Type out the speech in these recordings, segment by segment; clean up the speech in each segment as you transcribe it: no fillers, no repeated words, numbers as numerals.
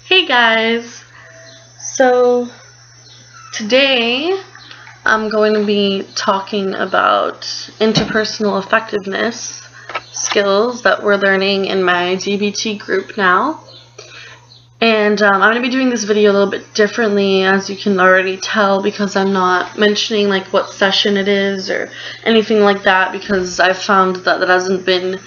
Hey guys! So today I'm going to be talking about interpersonal effectiveness skills that we're learning in my DBT group now. And I'm going to be doing this video a little bit differently, as you can already tell, because I'm not mentioning like what session it is or anything like that, because I've found that that hasn't been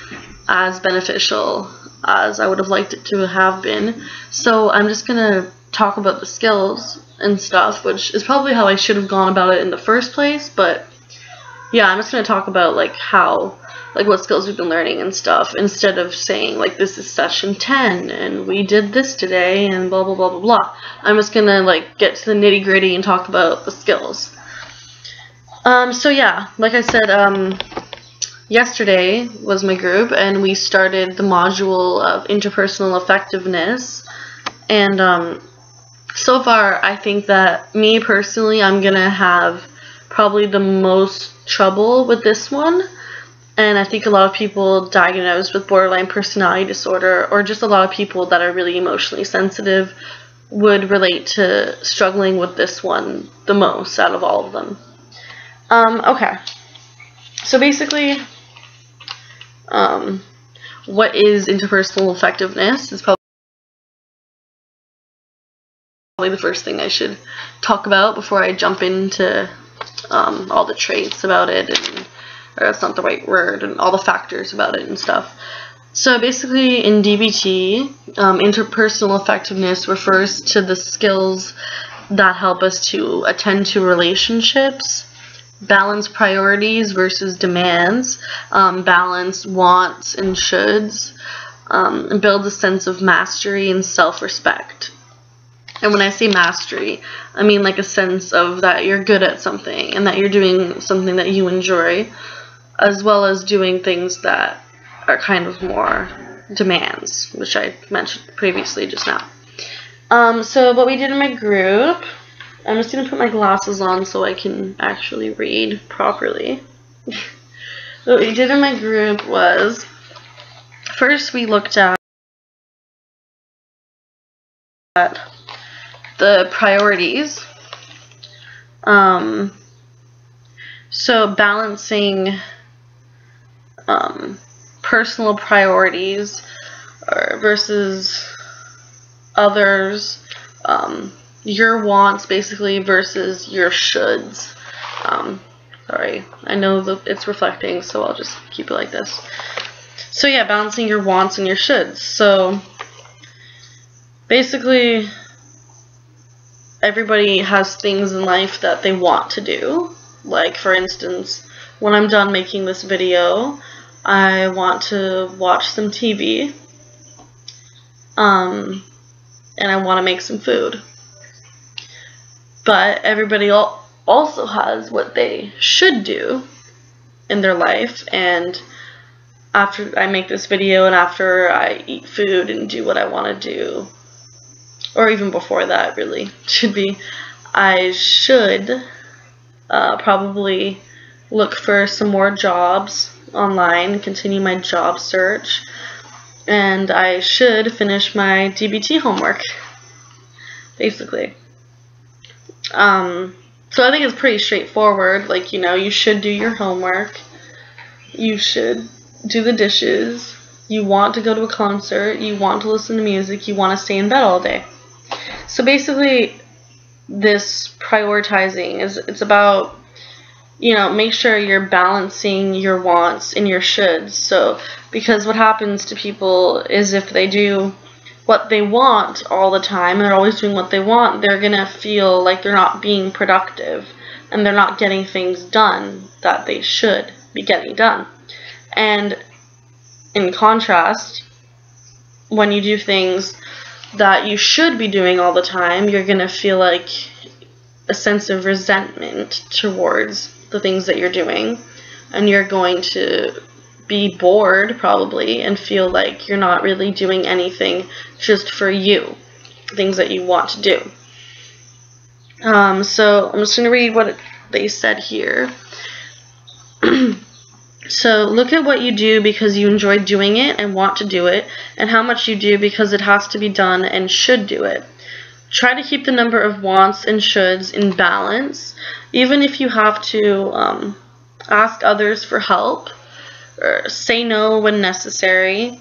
as beneficial as I would have liked it to have been. So I'm just going to talk about the skills and stuff, which is probably how I should have gone about it in the first place, but yeah, I'm just going to talk about like what skills we've been learning and stuff, instead of saying like this is session 10 and we did this today and blah blah blah blah blah. I'm just going to like get to the nitty gritty and talk about the skills. So yeah, like I said, yesterday was my group, and we started the module of interpersonal effectiveness, and so far I think that me personally, I'm gonna have probably the most trouble with this one, and I think a lot of people diagnosed with borderline personality disorder, or just a lot of people that are really emotionally sensitive, would relate to struggling with this one the most out of all of them. Okay, so basically, what is interpersonal effectiveness is probably the first thing I should talk about before I jump into all the traits about it, or that's not the right word, and all the factors about it and stuff. So basically in DBT, interpersonal effectiveness refers to the skills that help us to attend to relationships, balance priorities versus demands, balance wants and shoulds, and build a sense of mastery and self-respect. And when I say mastery, I mean like a sense of that you're good at something and that you're doing something that you enjoy, as well as doing things that are kind of more demands, which I mentioned previously just now. So what we did in my group, I'm just going to put my glasses on so I can actually read properly. What we did in my group was, first we looked at the priorities. So balancing personal priorities versus others, your wants basically versus your shoulds. Sorry, I know that it's reflecting, so I'll just keep it like this. So yeah, balancing your wants and your shoulds. So basically, everybody has things in life that they want to do. Like, for instance, when I'm done making this video, I want to watch some TV, and I want to make some food. But everybody also has what they should do in their life, and after I make this video and after I eat food and do what I want to do, or even before that really, should be, I should probably look for some more jobs online, continue my job search, and I should finish my DBT homework, basically. So I think it's pretty straightforward. Like, you know, you should do your homework, you should do the dishes, you want to go to a concert, you want to listen to music, you want to stay in bed all day. So basically, this prioritizing it's about, you know, make sure you're balancing your wants and your shoulds. So, because what happens to people is if they do what they want all the time, and they're always doing what they want, they're gonna feel like they're not being productive, and they're not getting things done that they should be getting done. And in contrast, when you do things that you should be doing all the time, you're gonna feel like a sense of resentment towards the things that you're doing, and you're going to be bored probably and feel like you're not really doing anything just for you, things that you want to do. So I'm just going to read what they said here. So look at what you do because you enjoy doing it and want to do it, and how much you do because it has to be done and should do it. Try to keep the number of wants and shoulds in balance, even if you have to ask others for help or say no when necessary.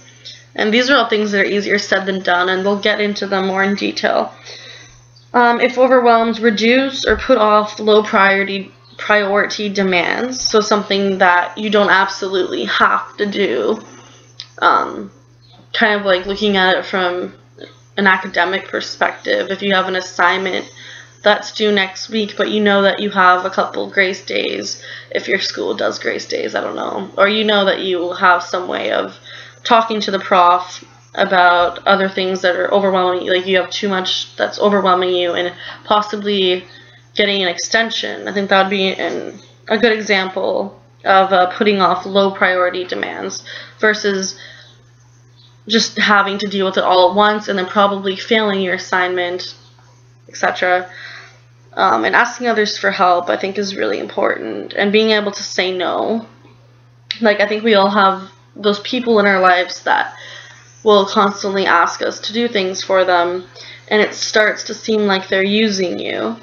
And these are all things that are easier said than done, and we'll get into them more in detail. If overwhelmed, reduce or put off low priority demands, so something that you don't absolutely have to do. Kind of like looking at it from an academic perspective. If you have an assignment that's due next week, but you know that you have a couple grace days, if your school does grace days, I don't know, or you know that you have some way of talking to the prof about other things that are overwhelming you, like you have too much that's overwhelming you, and possibly getting an extension. I think that would be a good example of putting off low priority demands versus just having to deal with it all at once and then probably failing your assignment, etc. And asking others for help, I think, is really important, and being able to say no. Like, I think we all have those people in our lives that will constantly ask us to do things for them, and it starts to seem like they're using you,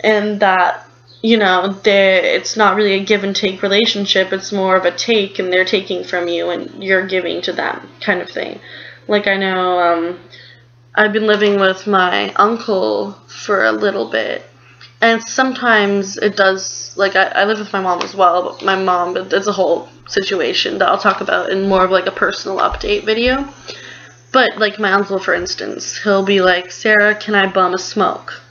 and that, you know, it's not really a give and take relationship, it's more of a take, and they're taking from you and you're giving to them kind of thing. Like, I know I've been living with my uncle for a little bit, and sometimes it does, like, I live with my mom as well, but my mom, it's a whole situation that I'll talk about in more of like a personal update video. But like my uncle, for instance, he'll be like, Sarah, can I bum a smoke?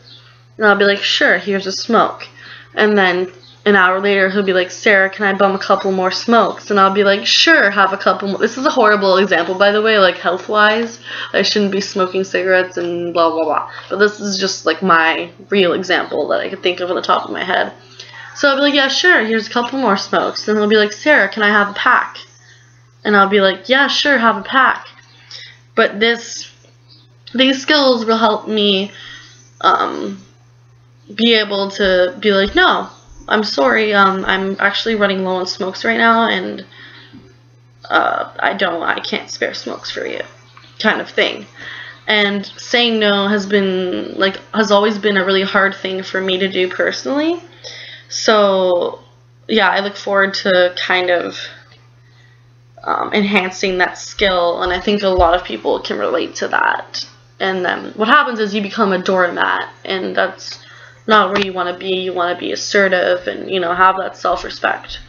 And I'll be like, sure, here's a smoke. And then an hour later, he'll be like, Sarah, can I bum a couple more smokes? And I'll be like, sure, have a couple more. This is a horrible example, by the way, like health-wise. I shouldn't be smoking cigarettes and blah, blah, blah. But this is just like my real example that I could think of on the top of my head. So I'll be like, yeah, sure, here's a couple more smokes. And he'll be like, Sarah, can I have a pack? And I'll be like, yeah, sure, have a pack. But these skills will help me be able to be like, no, I'm sorry, I'm actually running low on smokes right now, and I can't spare smokes for you, kind of thing. And saying no has always been a really hard thing for me to do personally. So yeah, I look forward to kind of enhancing that skill, and I think a lot of people can relate to that. And then what happens is you become a doormat, and that's not where you want to be. You want to be assertive and, you know, have that self-respect.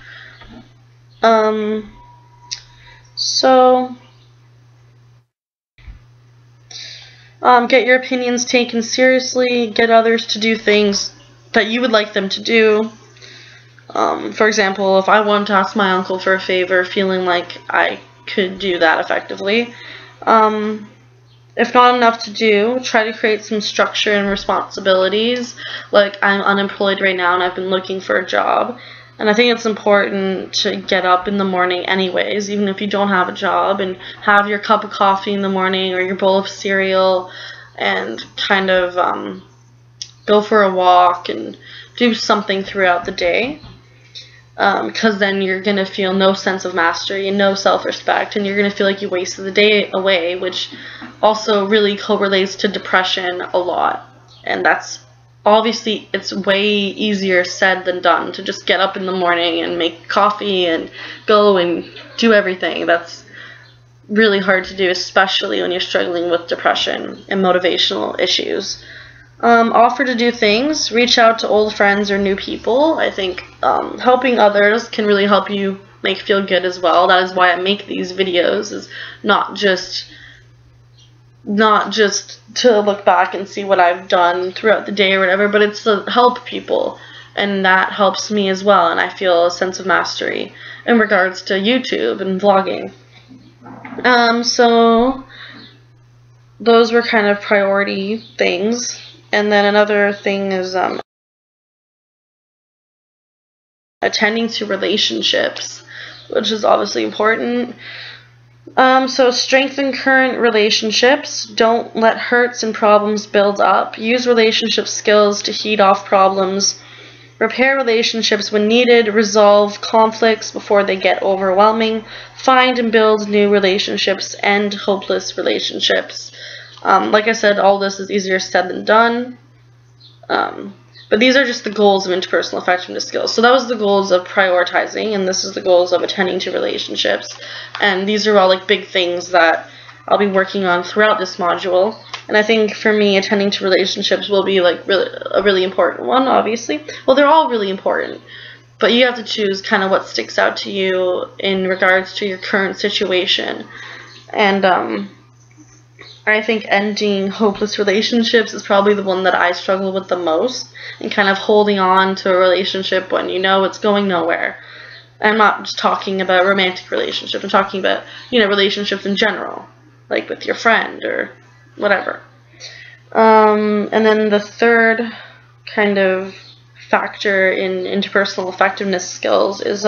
Get your opinions taken seriously. Get others to do things that you would like them to do. For example, if I wanted to ask my uncle for a favor, feeling like I could do that effectively. If not enough to do, try to create some structure and responsibilities. Like, I'm unemployed right now and I've been looking for a job. And I think it's important to get up in the morning anyways, even if you don't have a job, and have your cup of coffee in the morning or your bowl of cereal, and kind of go for a walk and do something throughout the day. Because then you're going to feel no sense of mastery and no self-respect, and you're going to feel like you wasted the day away, which also really correlates to depression a lot. And that's obviously, it's way easier said than done to just get up in the morning and make coffee and go and do everything. That's really hard to do, especially when you're struggling with depression and motivational issues. Offer to do things, reach out to old friends or new people. I think helping others can really help you feel good as well. That is why I make these videos, is not just to look back and see what I've done throughout the day or whatever, but it's to help people, and that helps me as well, and I feel a sense of mastery in regards to YouTube and vlogging. So those were kind of priority things. And then another thing is attending to relationships, which is obviously important. So strengthen current relationships. Don't let hurts and problems build up. Use relationship skills to heat off problems repair relationships when needed, resolve conflicts before they get overwhelming, find and build new relationships, end hopeless relationships. Like I said, all this is easier said than done. But these are just the goals of interpersonal effectiveness skills. So that was the goals of prioritizing, and this is the goals of attending to relationships. And these are all like big things that I'll be working on throughout this module. And I think for me, attending to relationships will be like a really important one, obviously. Well, they're all really important, but you have to choose kind of what sticks out to you in regards to your current situation. And I think ending hopeless relationships is probably the one that I struggle with the most, and kind of holding on to a relationship when you know it's going nowhere. I'm not just talking about romantic relationships, I'm talking about, you know, relationships in general, like with your friend or whatever. And then the third kind of factor in interpersonal effectiveness skills is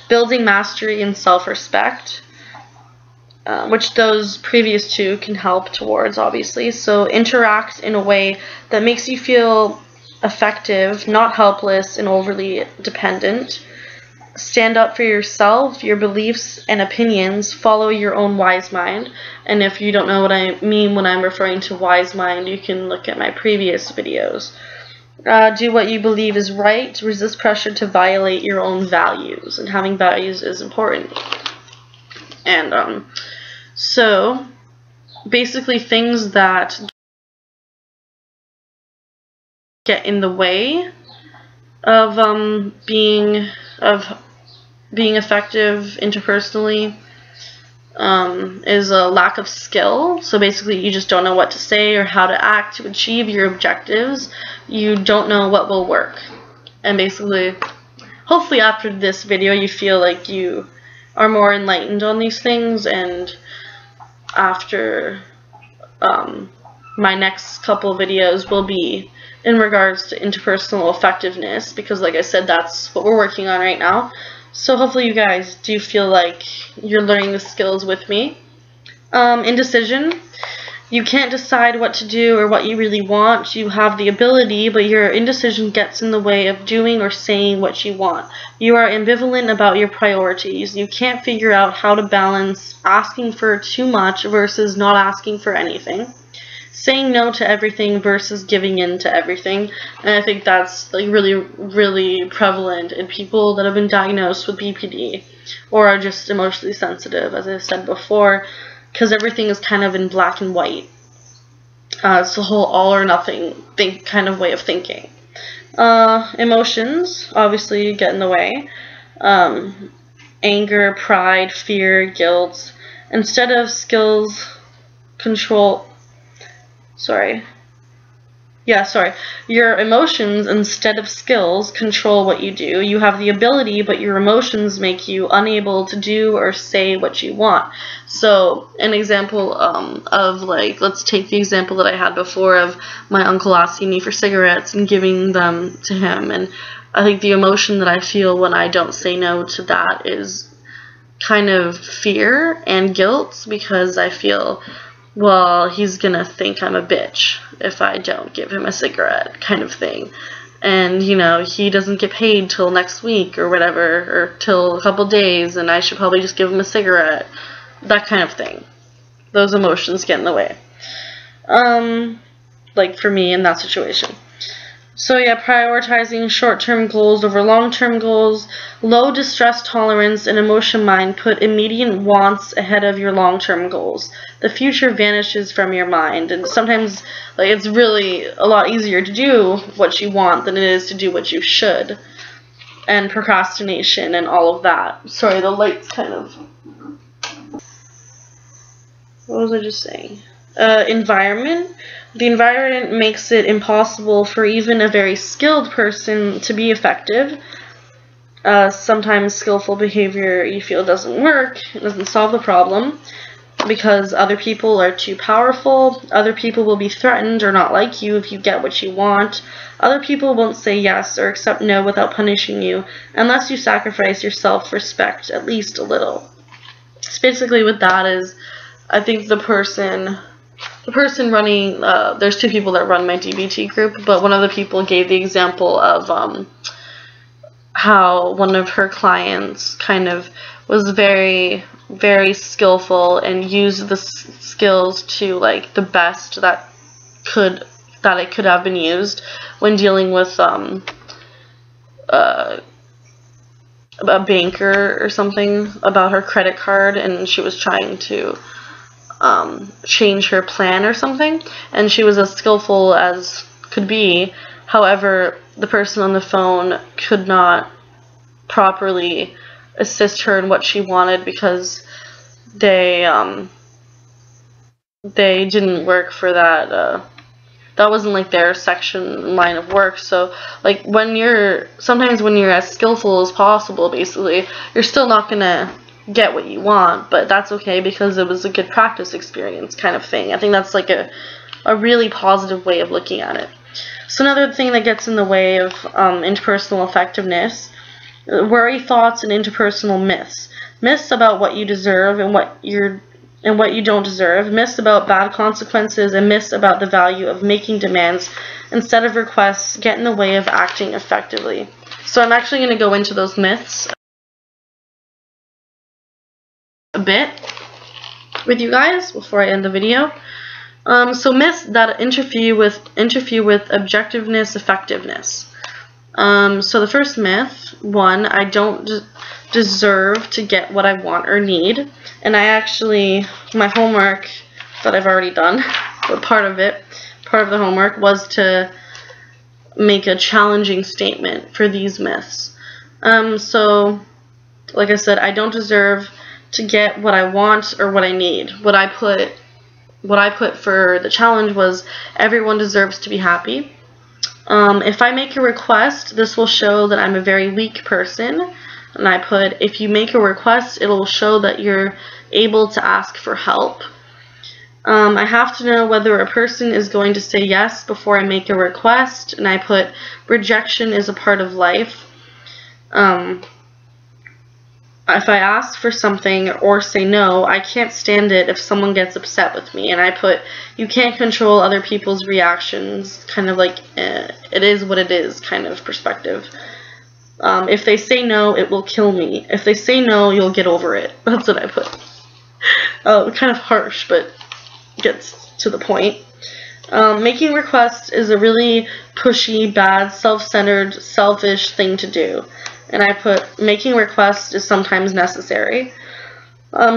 building mastery and self-respect, which those previous two can help towards, obviously. So interact in a way that makes you feel effective, not helpless and overly dependent. Stand up for yourself, your beliefs and opinions. Follow your own wise mind. And if you don't know what I mean when I'm referring to wise mind, you can look at my previous videos. Do what you believe is right. Resist pressure to violate your own values. And having values is important. And so basically things that get in the way of being effective interpersonally is a lack of skill. So basically you just don't know what to say or how to act to achieve your objectives. You don't know what will work. And basically, hopefully after this video you feel like you are more enlightened on these things, and after my next couple videos will be in regards to interpersonal effectiveness, because like I said, that's what we're working on right now. So hopefully you guys do feel like you're learning the skills with me. Indecision. You can't decide what to do or what you really want. You have the ability, but your indecision gets in the way of doing or saying what you want. You are ambivalent about your priorities. You can't figure out how to balance asking for too much versus not asking for anything. Saying no to everything versus giving in to everything. And I think that's like really prevalent in people that have been diagnosed with BPD or are just emotionally sensitive, as I said before, because everything is kind of in black and white. It's the whole all or nothing kind of way of thinking. Emotions obviously get in the way. Anger, pride, fear, guilt. Instead of skills, control. Your emotions, instead of skills, control what you do. You have the ability, but your emotions make you unable to do or say what you want. So, an example of, like, let's take the example that I had before of my uncle asking me for cigarettes and giving them to him. And I think the emotion that I feel when I don't say no to that is kind of fear and guilt, because I feel, well, he's gonna think I'm a bitch if I don't give him a cigarette, kind of thing. And, you know, he doesn't get paid till next week or whatever, or till a couple days, and I should probably just give him a cigarette. That kind of thing. Those emotions get in the way. Like for me in that situation. So yeah, prioritizing short-term goals over long-term goals, low distress tolerance, and emotion mind put immediate wants ahead of your long-term goals. The future vanishes from your mind, and sometimes like it's really a lot easier to do what you want than it is to do what you should. And procrastination and all of that. Sorry, the light's kind of... What was I just saying? Environment. The environment makes it impossible for even a very skilled person to be effective. Sometimes skillful behavior you feel doesn't work, it doesn't solve the problem, because other people are too powerful. Other people will be threatened or not like you if you get what you want. Other people won't say yes or accept no without punishing you unless you sacrifice your self-respect at least a little. So basically what that is, I think the person the person running, there's two people that run my DBT group, but one of the people gave the example of how one of her clients kind of was very, very skillful and used the skills to like the best that it could have been used when dealing with a banker or something about her credit card, and she was trying to change her plan or something, and she was as skillful as could be. However, the person on the phone could not properly assist her in what she wanted because they didn't work for that. That wasn't like their line of work. So like sometimes when you're as skillful as possible, basically, you're still not gonna get what you want, but that's okay because it was a good practice experience kind of thing. I think that's like a really positive way of looking at it. So another thing that gets in the way of interpersonal effectiveness: worry thoughts and interpersonal myths. Myths about what you deserve and what you don't deserve, myths about bad consequences, and myths about the value of making demands instead of requests get in the way of acting effectively. So I'm actually going to go into those myths a bit with you guys before I end the video. So myths that interfere with objectiveness, effectiveness. So the first myth, 1, I don't deserve to get what I want or need. And my homework that I've already done, but part of the homework was to make a challenging statement for these myths. So like I said, I don't deserve to get what I want or what I need. What I put for the challenge was everyone deserves to be happy. If I make a request, this will show that I'm a very weak person. And I put, if you make a request, it'll show that you're able to ask for help. I have to know whether a person is going to say yes before I make a request. And I put, rejection is a part of life. If I ask for something or say no, I can't stand it if someone gets upset with me. And I put, you can't control other people's reactions, kind of like it is what it is kind of perspective. If they say no, it will kill me. If they say no, you'll get over it. That's what I put. Kind of harsh, but gets to the point. Making requests is a really pushy, bad, self-centered, selfish thing to do. And I put, making requests is sometimes necessary.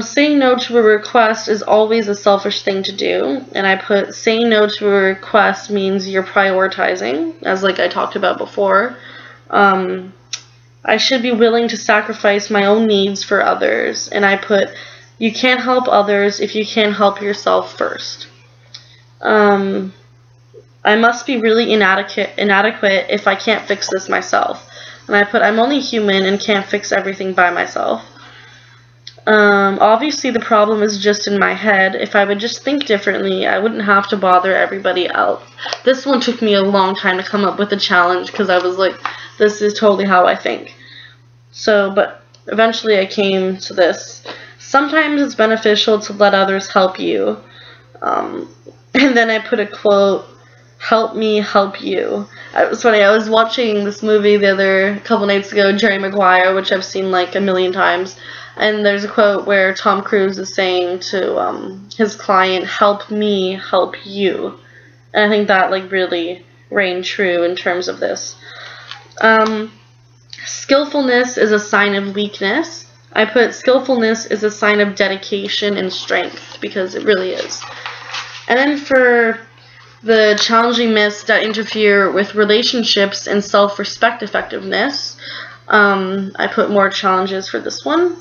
Saying no to a request is always a selfish thing to do. And I put, saying no to a request means you're prioritizing, as like I talked about before. I should be willing to sacrifice my own needs for others. And I put, you can't help others if you can't help yourself first. I must be really inadequate if I can't fix this myself. And I put, I'm only human and can't fix everything by myself. Obviously the problem is just in my head. If I would just think differently, I wouldn't have to bother everybody else. This one took me a long time to come up with a challenge because I was like, this is totally how I think. So, but eventually I came to this. Sometimes it's beneficial to let others help you. And then I put a quote, help me help you. It was funny, I was watching this movie a couple nights ago, Jerry Maguire, which I've seen like a million times. And there's a quote where Tom Cruise is saying to his client, help me help you. And I think that like really rang true in terms of this. Skillfulness is a sign of weakness. I put skillfulness is a sign of dedication and strength, because it really is. And then for the challenging myths that interfere with relationships and self-respect effectiveness, I put more challenges for this one.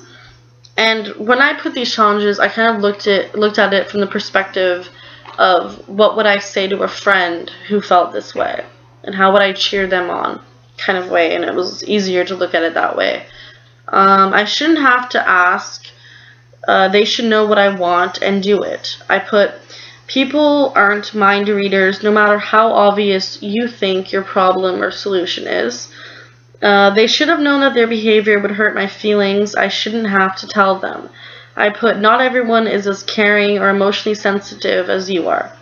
And when I put these challenges, I kind of looked at it from the perspective of what would I say to a friend who felt this way, and how would I cheer them on kind of way, and it was easier to look at it that way. I shouldn't have to ask. They should know what I want and do it. I put, people aren't mind readers no matter how obvious you think your problem or solution is. They should have known that their behavior would hurt my feelings. I shouldn't have to tell them. I put, not everyone is as caring or emotionally sensitive as you are.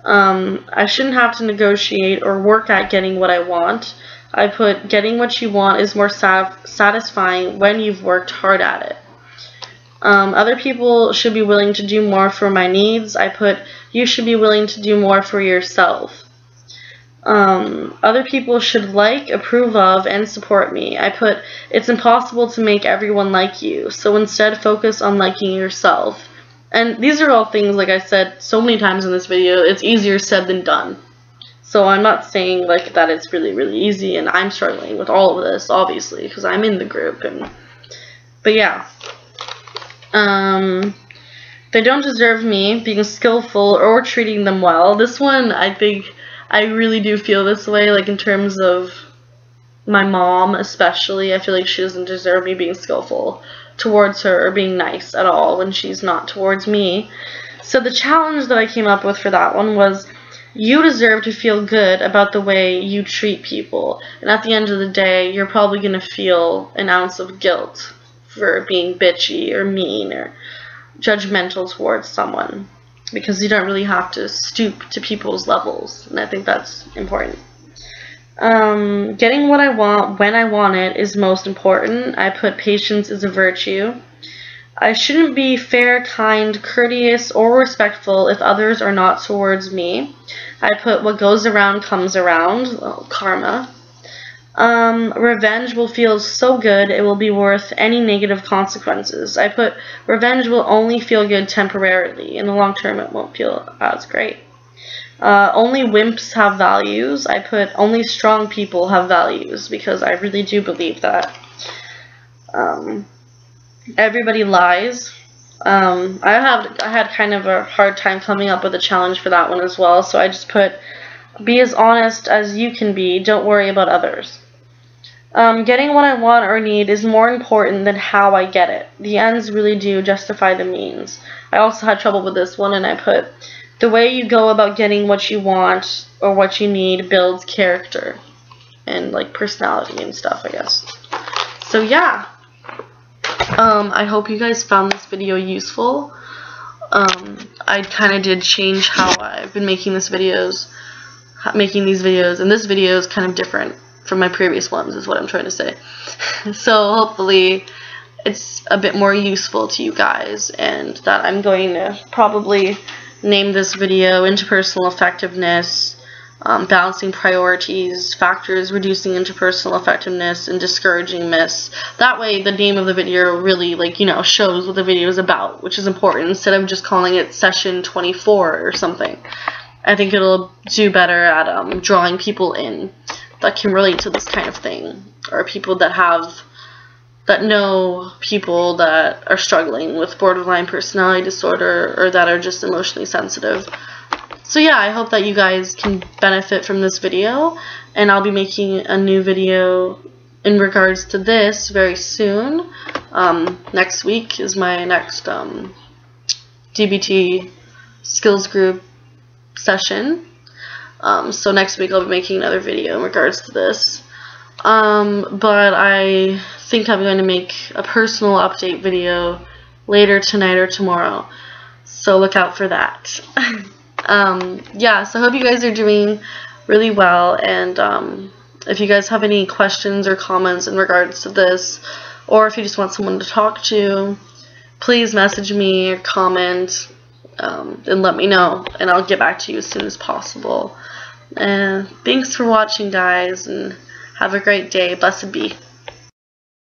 I shouldn't have to negotiate or work at getting what I want. I put getting what you want is more satisfying when you've worked hard at it. Other people should be willing to do more for my needs. I put you should be willing to do more for yourself. Other people should like, approve of, and support me. I put it's impossible to make everyone like you, so instead focus on liking yourself. And these are all things, like I said so many times in this video, it's easier said than done. So I'm not saying like that it's really, really easy, and I'm struggling with all of this, obviously, because I'm in the group. But yeah. They don't deserve me being skillful or treating them well. This one, I think, I really do feel this way, like in terms of my mom especially. I feel like she doesn't deserve me being skillful towards her or being nice at all when she's not towards me. So the challenge that I came up with for that one was, you deserve to feel good about the way you treat people. And at the end of the day, you're probably going to feel an ounce of guilt for being bitchy or mean or judgmental towards someone, because you don't really have to stoop to people's levels, and I think that's important. Getting what I want when I want it is most important. I put patience is a virtue. I shouldn't be fair, kind, courteous, or respectful if others are not towards me. I put what goes around comes around, well, karma. Revenge will feel so good it will be worth any negative consequences. I put revenge will only feel good temporarily. In the long term it won't feel as great. Only wimps have values. I put only strong people have values, because I really do believe that. Everybody lies. I had kind of a hard time coming up with a challenge for that one as well, so I just put be as honest as you can be, don't worry about others. Getting what I want or need is more important than how I get it. The ends really do justify the means. I also had trouble with this one, and I put the way you go about getting what you want or what you need builds character and like personality and stuff, I guess. So yeah. I hope you guys found this video useful. I kind of did change how I've been making these videos, and this video is kind of different from my previous ones, is what I'm trying to say. So hopefully it's a bit more useful to you guys, and that I'm going to probably name this video Interpersonal Effectiveness, Balancing Priorities, Factors Reducing Interpersonal Effectiveness, and Discouraging Myths. That way the name of the video really, like, you know, shows what the video is about, which is important, instead of just calling it Session 24 or something. I think it'll do better at drawing people in that can relate to this kind of thing, or people that know people that are struggling with borderline personality disorder, or that are just emotionally sensitive. So yeah, I hope that you guys can benefit from this video, and I'll be making a new video in regards to this very soon. Next week is my next DBT skills group session. So next week I'll be making another video in regards to this. But I think I'm going to make a personal update video later tonight or tomorrow. So look out for that. Yeah, so I hope you guys are doing really well, and if you guys have any questions or comments in regards to this, or if you just want someone to talk to, please message me or comment, and let me know, and I'll get back to you as soon as possible. And thanks for watching, guys, and have a great day. Blessed be.